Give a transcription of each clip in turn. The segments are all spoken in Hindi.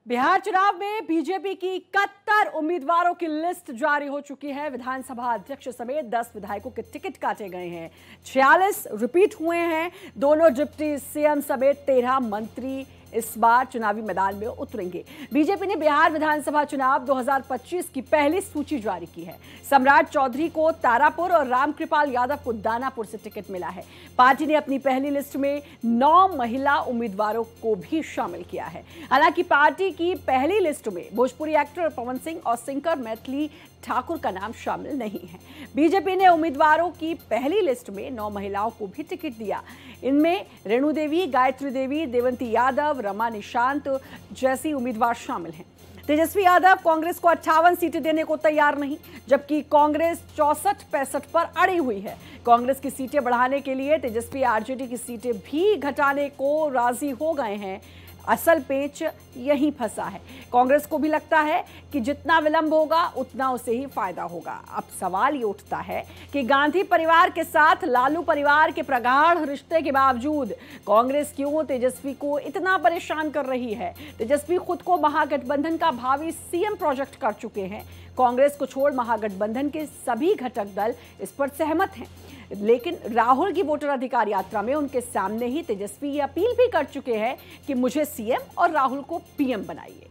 बिहार चुनाव में बीजेपी की 71 उम्मीदवारों की लिस्ट जारी हो चुकी है। विधानसभा अध्यक्ष समेत 10 विधायकों के टिकट काटे गए हैं। 46 रिपीट हुए हैं। दोनों डिप्टी सीएम समेत 13 मंत्री इस बार चुनावी मैदान में उतरेंगे। बीजेपी ने बिहार विधानसभा चुनाव 2025 की पहली सूची जारी की है। सम्राट चौधरी को तारापुर और रामकृपाल यादव को दानापुर से टिकट मिला है। पार्टी ने अपनी पहली लिस्ट में 9 महिला उम्मीदवारों को भी शामिल किया है। हालांकि पार्टी की पहली लिस्ट में भोजपुरी एक्टर पवन सिंह और सिंगर मैथिली ठाकुर का नाम शामिल नहीं है। बीजेपी ने उम्मीदवारों की पहली लिस्ट में 9 महिलाओं को भी टिकट दिया। इनमें रेणु देवी, गायत्री देवी, देवंती यादव, रमा निशांत जैसी उम्मीदवार शामिल हैं। तेजस्वी यादव कांग्रेस को 58 सीटें देने को तैयार नहीं, जबकि कांग्रेस 64-65 पर अड़ी हुई है। कांग्रेस की सीटें बढ़ाने के लिए तेजस्वी आरजेडी की सीटें भी घटाने को राजी हो गए हैं। असल पेच यहीं फंसा है। कांग्रेस को भी लगता है कि जितना विलंब होगा उतना उसे ही फायदा होगा। अब सवाल ये उठता है कि गांधी परिवार के साथ लालू परिवार के प्रगाढ़ रिश्ते के बावजूद कांग्रेस क्यों तेजस्वी को इतना परेशान कर रही है। तेजस्वी खुद को महागठबंधन का भावी सीएम प्रोजेक्ट कर चुके हैं। कांग्रेस को छोड़ महागठबंधन के सभी घटक दल इस पर सहमत हैं, लेकिन राहुल की वोटर अधिकार यात्रा में उनके सामने ही तेजस्वी ये अपील भी कर चुके हैं कि मुझे सीएम और राहुल को पीएम बनाइए।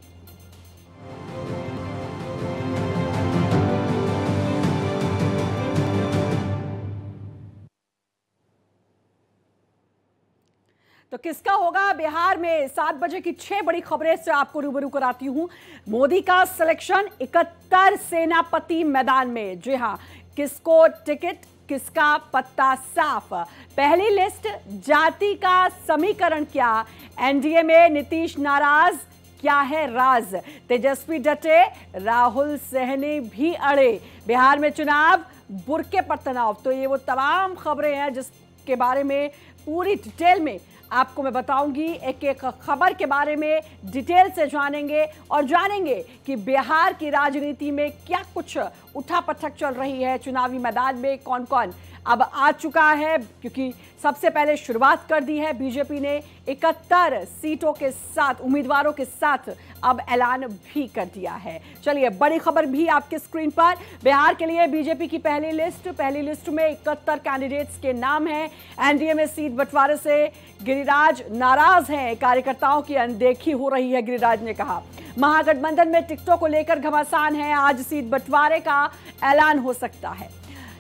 तो किसका होगा बिहार में 7 बजे की 6 बड़ी खबरें से आपको रूबरू कराती हूं। मोदी का सिलेक्शन 71 सेनापति मैदान में। जी हां, किसको टिकट, किसका पत्ता साफ। पहली लिस्ट, जाति का समीकरण क्या, एनडीए में नीतीश नाराज, क्या है राज। तेजस्वी डटे, राहुल सहनी भी अड़े। बिहार में चुनाव, बुरके पर तनाव। तो ये वो तमाम खबरें हैं जिसके बारे में पूरी डिटेल में आपको मैं बताऊंगी। एक एक खबर के बारे में डिटेल से जानेंगे और जानेंगे कि बिहार की राजनीति में क्या कुछ उठापटक चल रही है। चुनावी मैदान में कौन कौन अब आ चुका है, क्योंकि सबसे पहले शुरुआत कर दी है बीजेपी ने 71 सीटों के साथ, उम्मीदवारों के साथ अब ऐलान भी कर दिया है। चलिए, बड़ी खबर भी आपके स्क्रीन पर। बिहार के लिए बीजेपी की पहली लिस्ट में 71 कैंडिडेट्स के नाम हैं। एनडीए में सीट बंटवारे से गिरिराज नाराज हैं। कार्यकर्ताओं की अनदेखी हो रही है, गिरिराज ने कहा। महागठबंधन में टिकटों को लेकर घमासान है। आज सीट बंटवारे का ऐलान हो सकता है।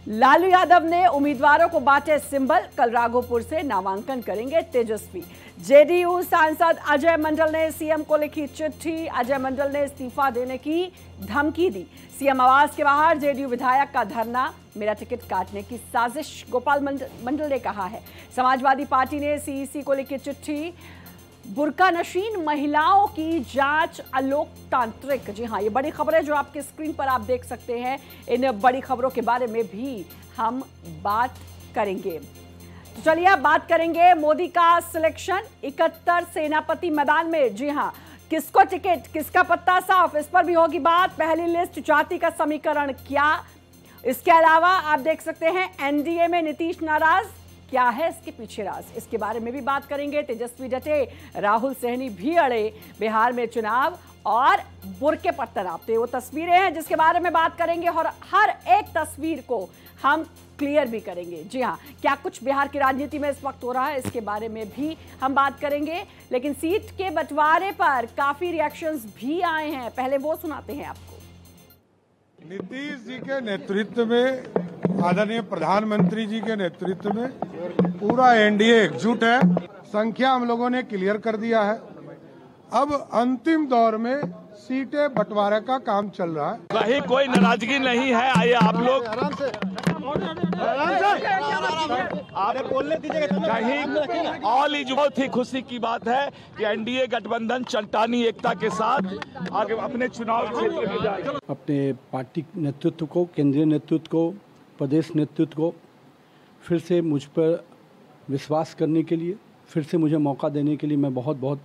लालू यादव ने उम्मीदवारों को बांटे सिंबल। कल राघोपुर से नामांकन करेंगे तेजस्वी। जेडीयू सांसद अजय मंडल ने सीएम को लिखी चिट्ठी। अजय मंडल ने इस्तीफा देने की धमकी दी। सीएम आवास के बाहर जेडीयू विधायक का धरना, मेरा टिकट काटने की साजिश, गोपाल मंडल ने कहा है। समाजवादी पार्टी ने सीईसी को लिखी चिट्ठी। बुर्का नशीन महिलाओं की जांच अलोकतांत्रिक। जी हां, ये बड़ी खबरें जो आपके स्क्रीन पर आप देख सकते हैं। इन बड़ी खबरों के बारे में भी हम बात करेंगे। तो चलिए, अब बात करेंगे मोदी का सिलेक्शन। 71 सेनापति मैदान में। जी हां, किसको टिकट, किसका पत्ता साफ, इस पर भी होगी बात। पहली लिस्ट, जाति का समीकरण क्या। इसके अलावा आप देख सकते हैं एनडीए में नीतीश नाराज, क्या है इसके पीछे राज, इसके बारे में भी बात करेंगे। तेजस्वी डटे, राहुल सहनी भी अड़े। बिहार में चुनाव और बुरके पर तनाव। तो वो तस्वीरें हैं जिसके बारे में बात करेंगे और हर एक तस्वीर को हम क्लियर भी करेंगे। जी हाँ, क्या कुछ बिहार की राजनीति में इस वक्त हो रहा है, इसके बारे में भी हम बात करेंगे। लेकिन सीट के बंटवारे पर काफी रिएक्शंस भी आए हैं, पहले वो सुनाते हैं आपको। नीतीश जी के नेतृत्व में, आदरणीय प्रधानमंत्री जी के नेतृत्व में पूरा एनडीए एकजुट है। संख्या हम लोगों ने क्लियर कर दिया है। अब अंतिम दौर में सीटें बंटवारे का काम चल रहा है। कहीं कोई नाराजगी नहीं है। आइए आप लोग कहीं ऑल इज बहुत ही खुशी की बात है कि एनडीए गठबंधन चट्टानी एकता के साथ आगे अपने चुनाव क्षेत्र में जाएगा। अपने पार्टी नेतृत्व को, केंद्रीय नेतृत्व को, प्रदेश नेतृत्व को फिर से मुझ पर विश्वास करने के लिए, फिर से मुझे मौका देने के लिए मैं बहुत बहुत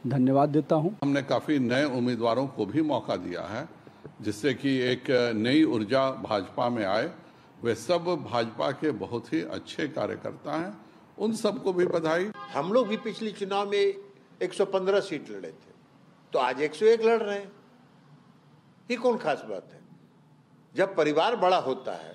धन्यवाद देता हूं। हमने काफ़ी नए उम्मीदवारों को भी मौका दिया है, जिससे कि एक नई ऊर्जा भाजपा में आए। वे सब भाजपा के बहुत ही अच्छे कार्यकर्ता हैं, उन सबको भी बधाई। हम लोग भी पिछले चुनाव में 115 सीट लड़े थे। तो आज 101 लड़ रहे हैं। ये कौन खास बात है? जब परिवार बड़ा होता है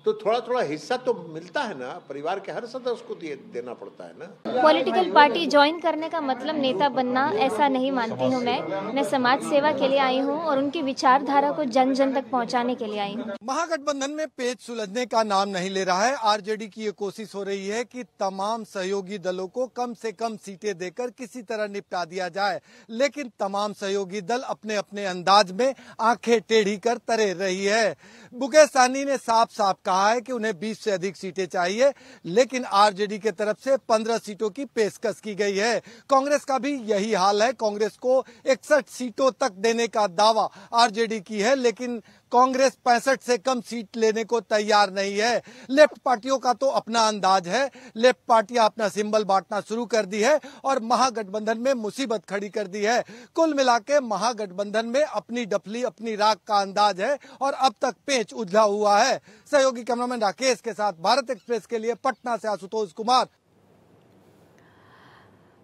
तो थोड़ा थोड़ा हिस्सा तो मिलता है ना, परिवार के हर सदस्य को देना पड़ता है ना। पॉलिटिकल पार्टी ज्वाइन करने का मतलब नेता बनना ऐसा नहीं मानती हूँ मैं समाज सेवा के लिए आई हूँ और उनकी विचारधारा को जन जन तक पहुँचाने के लिए आई हूँ। महागठबंधन में पेच सुलझने का नाम नहीं ले रहा है। आरजेडी की ये कोशिश हो रही है कि तमाम सहयोगी दलों को कम से कम सीटें देकर किसी तरह निपटा दिया जाए, लेकिन तमाम सहयोगी दल अपने अपने अंदाज में आंखें टेढ़ी कर तरे रही है। मुकेश सहनी ने साफ साफ कहा है कि उन्हें 20 से अधिक सीटें चाहिए, लेकिन आरजेडी की तरफ से 15 सीटों की पेशकश की गई है। कांग्रेस का भी यही हाल है। कांग्रेस को 61 सीटों तक देने का दावा आरजेडी की है, लेकिन कांग्रेस 65 से कम सीट लेने को तैयार नहीं है। लेफ्ट पार्टियों का तो अपना अंदाज है। लेफ्ट पार्टियां अपना सिंबल बांटना शुरू कर दी है और महागठबंधन में मुसीबत खड़ी कर दी है। कुल मिलाके महागठबंधन में अपनी डफली अपनी राख का अंदाज है और अब तक पेच उलझा हुआ है। सहयोगी कैमरामैन राकेश के साथ भारत एक्सप्रेस के लिए पटना से आशुतोष कुमार।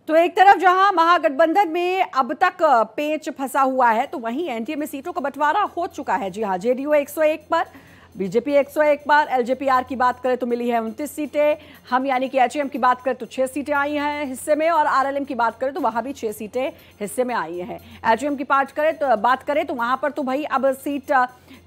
तो एक तरफ जहां महागठबंधन में अब तक पेच फंसा हुआ है, तो वहीं एनडीए में सीटों का बंटवारा हो चुका है। जी हां, जेडीयू 101 पर, बीजेपी 101 पर, एलजेपीआर की बात करें तो मिली है 29 सीटें। हम यानी कि एचएम की बात करें तो 6 सीटें आई हैं हिस्से में, और आरएलएम की बात करें तो वहां भी 6 सीटें हिस्से में आई हैं। एचएम की बात करें तो वहां पर तो भाई अब सीट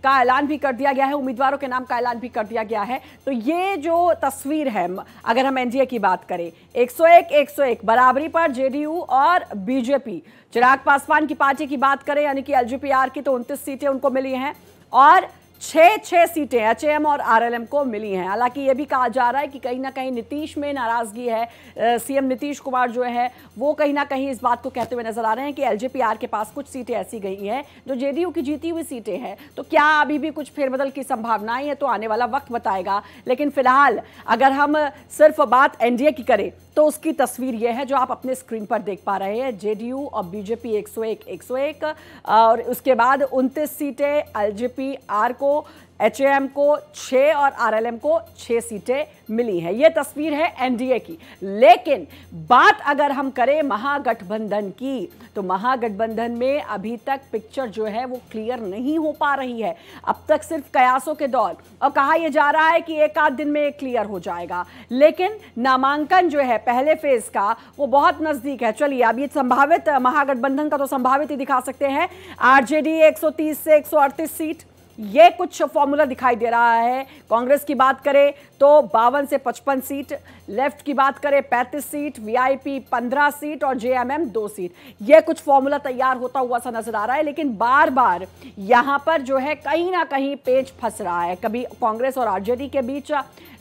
का ऐलान भी कर दिया गया है, उम्मीदवारों के नाम का ऐलान भी कर दिया गया है। तो ये जो तस्वीर है, अगर हम एनडीए की बात करें, 101 बराबरी पर जेडीयू और बीजेपी। चिराग पासवान की पार्टी की बात करें यानी कि एलजेपीआर की, तो 29 सीटें उनको मिली हैं और 6 सीटें एचएम और आरएलएम को मिली हैं। हालांकि ये भी कहा जा रहा है कि कहीं ना कहीं नीतीश में नाराजगी है। सीएम नीतीश कुमार जो है वो कहीं ना कहीं इस बात को कहते हुए नजर आ रहे हैं कि एलजेपीआर के पास कुछ सीटें ऐसी गई हैं जो जेडीयू की जीती हुई सीटें हैं। तो क्या अभी भी कुछ फेरबदल की संभावनाएं हैं, तो आने वाला वक्त बताएगा। लेकिन फिलहाल अगर हम सिर्फ बात एनडीए की करें तो उसकी तस्वीर यह है जो आप अपने स्क्रीन पर देख पा रहे हैं। जेडीयू और बीजेपी 101 और उसके बाद 29 सीटें एलजेपीआर को, एचएएम को 6 और आरएलएम को 6 सीटें मिली हैं। यह तस्वीर है एनडीए की। लेकिन बात अगर हम करें महागठबंधन की, तो महागठबंधन में अभी तक पिक्चर जो है वो क्लियर नहीं हो पा रही है। अब तक सिर्फ कयासों के दौर, और कहा यह जा रहा है कि एक आध दिन में क्लियर हो जाएगा, लेकिन नामांकन जो है पहले फेज का वो बहुत नजदीक है। चलिए अब ये संभावित महागठबंधन का तो संभावित ही दिखा सकते हैं। आरजेडी 130 से 138 सीट, ये कुछ फॉर्मूला दिखाई दे रहा है। कांग्रेस की बात करें तो 52 से 55 सीट, लेफ्ट की बात करें 35 सीट, वीआईपी 15 सीट और जेएमएम 2 सीट। ये कुछ फॉर्मूला तैयार होता हुआ सा नजर आ रहा है, लेकिन बार बार यहां पर जो है कहीं ना कहीं पेच फंस रहा है। कभी कांग्रेस और आरजेडी के बीच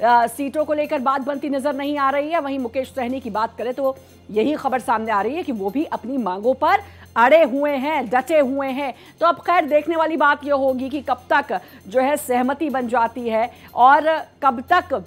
सीटों को लेकर बात बनती नजर नहीं आ रही है। वहीं मुकेश सहनी की बात करें तो यही खबर सामने आ रही है कि वो भी अपनी मांगों पर अड़े हुए हैं, डटे हुए हैं। तो अब खैर देखने वाली बात यह होगी कि कब तक जो है सहमति बन जाती है और कब तक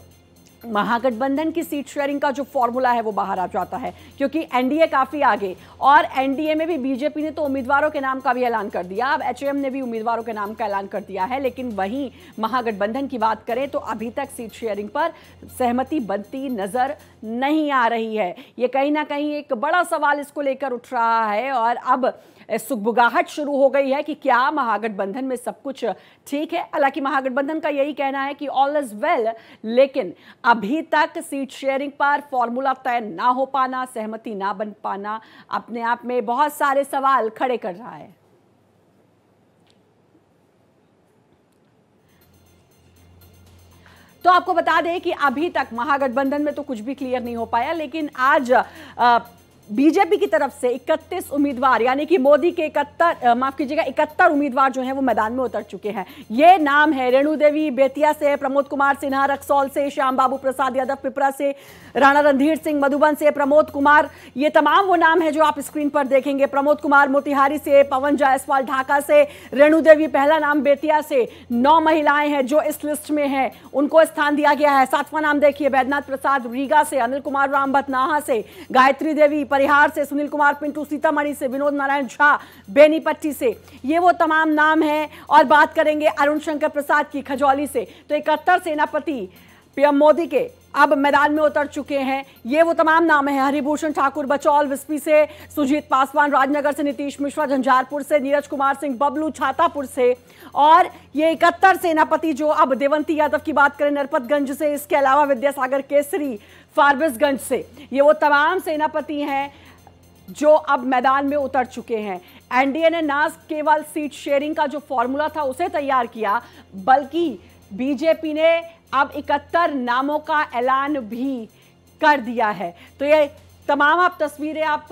महागठबंधन की सीट शेयरिंग का जो फॉर्मूला है वो बाहर आ जाता है, क्योंकि एनडीए काफी आगे, और एनडीए में भी बीजेपी ने तो उम्मीदवारों के नाम का भी ऐलान कर दिया, अब एचएम ने भी उम्मीदवारों के नाम का ऐलान कर दिया है। लेकिन वहीं महागठबंधन की बात करें तो अभी तक सीट शेयरिंग पर सहमति बनती नजर नहीं आ रही है। ये कहीं ना कहीं एक बड़ा सवाल इसको लेकर उठ रहा है और अब सुगबुगाहट शुरू हो गई है कि क्या महागठबंधन में सब कुछ ठीक है। हालांकि महागठबंधन का यही कहना है कि ऑल इज वेल, लेकिन अभी तक सीट शेयरिंग पर फॉर्मूला तय ना हो पाना, सहमति ना बन पाना अपने आप में बहुत सारे सवाल खड़े कर रहा है। तो आपको बता दें कि अभी तक महागठबंधन में तो कुछ भी क्लियर नहीं हो पाया, लेकिन आज बीजेपी की तरफ से 31 उम्मीदवार यानी कि मोदी के 71 उम्मीदवार जो हैं वो मैदान में उतर चुके हैं। ये नाम है रेणु देवी बेतिया से, प्रमोद कुमार सिन्हा रक्सौल से, श्याम बाबू प्रसाद यादव पिपरा से, राणा रणधीर सिंह मधुबन से, प्रमोद कुमार, ये तमाम वो नाम है जो आप स्क्रीन पर देखेंगे। प्रमोद कुमार मोतिहारी से, पवन जायसवाल ढाका से, रेणु देवी पहला नाम बेतिया से। 9 महिलाएं हैं जो इस लिस्ट में हैं, उनको स्थान दिया गया है। 7वां नाम देखिए बैद्यनाथ प्रसाद रीगा से, अनिल कुमार राम भटनाहा से, गायत्री देवी परिहार से, सुनील कुमार पिंटू सीतामढ़ी से, विनोद नारायण झा बेनीपट्टी से। ये वो तमाम नाम हैं। और बात करेंगे अरुण शंकर प्रसाद की खजौली से। तो 71 सेनापति पीएम मोदी के अब मैदान में उतर चुके हैं। ये वो तमाम नाम हैं, हरिभूषण ठाकुर बचौल विस्पी से, सुजीत पासवान राजनगर से, नीतीश मिश्रा झंझारपुर से, नीरज कुमार सिंह बबलू छातापुर से, और ये 71 सेनापति जो अब देवंती यादव की बात करें नरपतगंज से, इसके अलावा विद्यासागर केसरी फारबिसगंज से, ये वो तमाम सेनापति हैं जो अब मैदान में उतर चुके हैं। एनडीए ने ना केवल सीट शेयरिंग का जो फॉर्मूला था उसे तैयार किया, बल्कि बीजेपी ने अब 71 नामों का ऐलान भी कर दिया है। तो ये तमाम आप तस्वीरें आप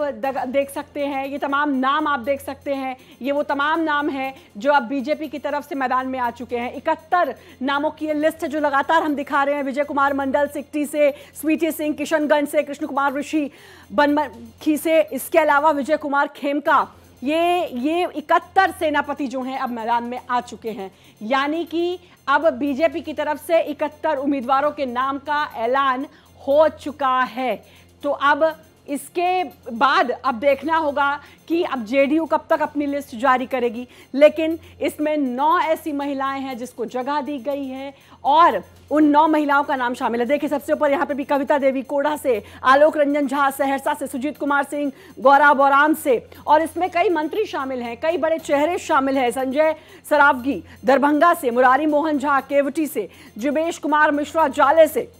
देख सकते हैं, ये तमाम नाम आप देख सकते हैं, ये वो तमाम नाम हैं जो अब बीजेपी की तरफ से मैदान में आ चुके हैं। 71 नामों की ये लिस्ट है जो लगातार हम दिखा रहे हैं। विजय कुमार मंडल सिकटी से, स्वीटी सिंह किशनगंज से, कृष्ण कुमार ऋषि बनमखी से, इसके अलावा विजय कुमार खेमका, ये 71 सेनापति जो हैं अब मैदान में आ चुके हैं। यानी कि अब बीजेपी की तरफ से 71 उम्मीदवारों के नाम का ऐलान हो चुका है। तो अब इसके बाद अब देखना होगा कि अब जेडीयू कब तक अपनी लिस्ट जारी करेगी, लेकिन इसमें 9 ऐसी महिलाएं हैं जिसको जगह दी गई है और उन 9 महिलाओं का नाम शामिल है। देखिए सबसे ऊपर यहाँ पे भी कविता देवी कोढ़ा से, आलोक रंजन झा सहरसा से, सुजीत कुमार सिंह गौरा बोराम से, और इसमें कई मंत्री शामिल हैं, कई बड़े चेहरे शामिल हैं। संजय सरावगी दरभंगा से, मुरारी मोहन झा केवटी से, जुबेश कुमार मिश्रा जाले से,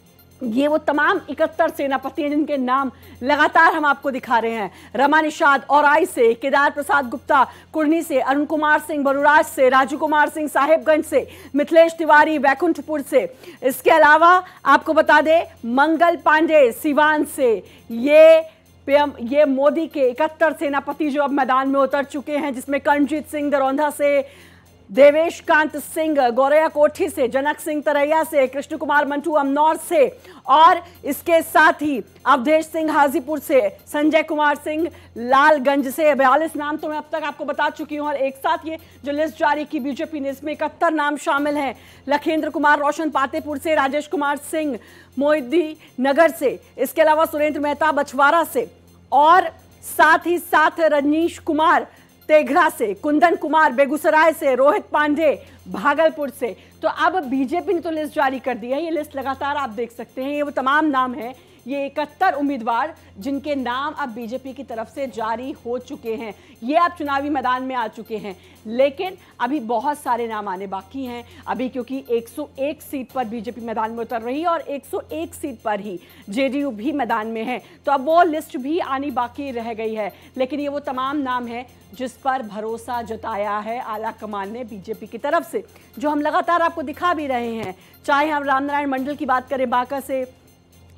ये वो तमाम 71 सेनापति हैं जिनके नाम लगातार हम आपको दिखा रहे हैं। रमा निषाद औराई से, केदार प्रसाद गुप्ता कुर्नी से, अरुण कुमार सिंह बरुराज से, राजू कुमार सिंह साहेबगंज से, मिथिलेश तिवारी वैकुंठपुर से, इसके अलावा आपको बता दें मंगल पांडे सिवान से, ये मोदी के 71 सेनापति जो अब मैदान में उतर चुके हैं, जिसमें कर्णजीत सिंह दरौंधा से, देवेश कांत सिंह गौरैया कोठी से, जनक सिंह तरैया से, कृष्ण कुमार मंटू अमनौर से, और इसके साथ ही अवधेश सिंह हाजीपुर से, संजय कुमार सिंह लालगंज से। 42 नाम तो मैं अब तक आपको बता चुकी हूं, और एक साथ ये जो लिस्ट जारी की बीजेपी ने, इसमें 71 नाम शामिल हैं। लखेंद्र कुमार रोशन पातेपुर से, राजेश कुमार सिंह मोहिद्दी नगर से, इसके अलावा सुरेंद्र मेहता बछवाड़ा से, और साथ ही साथ रजनीश कुमार तेघड़ा से, कुंदन कुमार बेगूसराय से, रोहित पांडे भागलपुर से। तो अब बीजेपी ने तो लिस्ट जारी कर दी है, ये लिस्ट लगातार आप देख सकते हैं, ये वो तमाम नाम हैं, ये 71 उम्मीदवार जिनके नाम अब बीजेपी की तरफ से जारी हो चुके हैं, ये अब चुनावी मैदान में आ चुके हैं। लेकिन अभी बहुत सारे नाम आने बाकी हैं अभी, क्योंकि 101 सीट पर बीजेपी मैदान में उतर रही है और 101 सीट पर ही जेडीयू भी मैदान में है। तो अब वो लिस्ट भी आनी बाकी रह गई है, लेकिन ये वो तमाम नाम हैं जिस पर भरोसा जताया है आला कमान ने बीजेपी की तरफ से, जो हम लगातार आपको दिखा भी रहे हैं। चाहे हम रामनारायण मंडल की बात करें बांका से,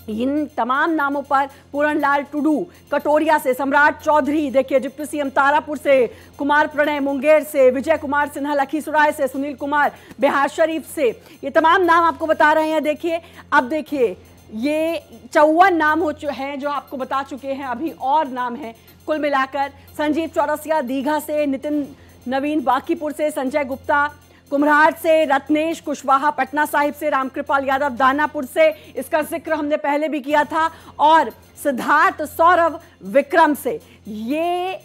इन तमाम नामों पर पूरनलाल टुडू कटोरिया से, सम्राट चौधरी देखिए डिप्टी सीएम तारापुर से, कुमार प्रणय मुंगेर से, विजय कुमार सिन्हा लखीसराय से, सुनील कुमार बिहार शरीफ से, ये तमाम नाम आपको बता रहे हैं। देखिए अब देखिए ये 54 नाम हैं जो आपको बता चुके हैं, अभी और नाम हैं कुल मिलाकर। संजीव चौरसिया दीघा से, नितिन नवीन बांकीपुर से, संजय गुप्ता कुम्हराट से, रत्नेश कुशवाहा पटना साहिब से, रामकृपाल यादव दानापुर से, इसका जिक्र हमने पहले भी किया था, और सिद्धार्थ सौरभ विक्रम से। ये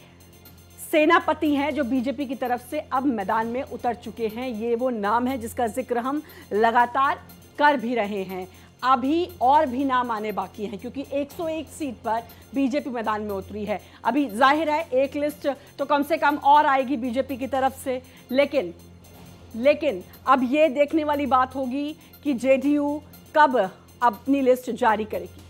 सेनापति हैं जो बीजेपी की तरफ से अब मैदान में उतर चुके हैं। ये वो नाम है जिसका जिक्र हम लगातार कर भी रहे हैं। अभी और भी नाम आने बाकी हैं, क्योंकि 101 सीट पर बीजेपी मैदान में उतरी है। अभी जाहिर है एक लिस्ट तो कम से कम और आएगी बीजेपी की तरफ से, लेकिन अब ये देखने वाली बात होगी कि जेडीयू कब अपनी लिस्ट जारी करेगी।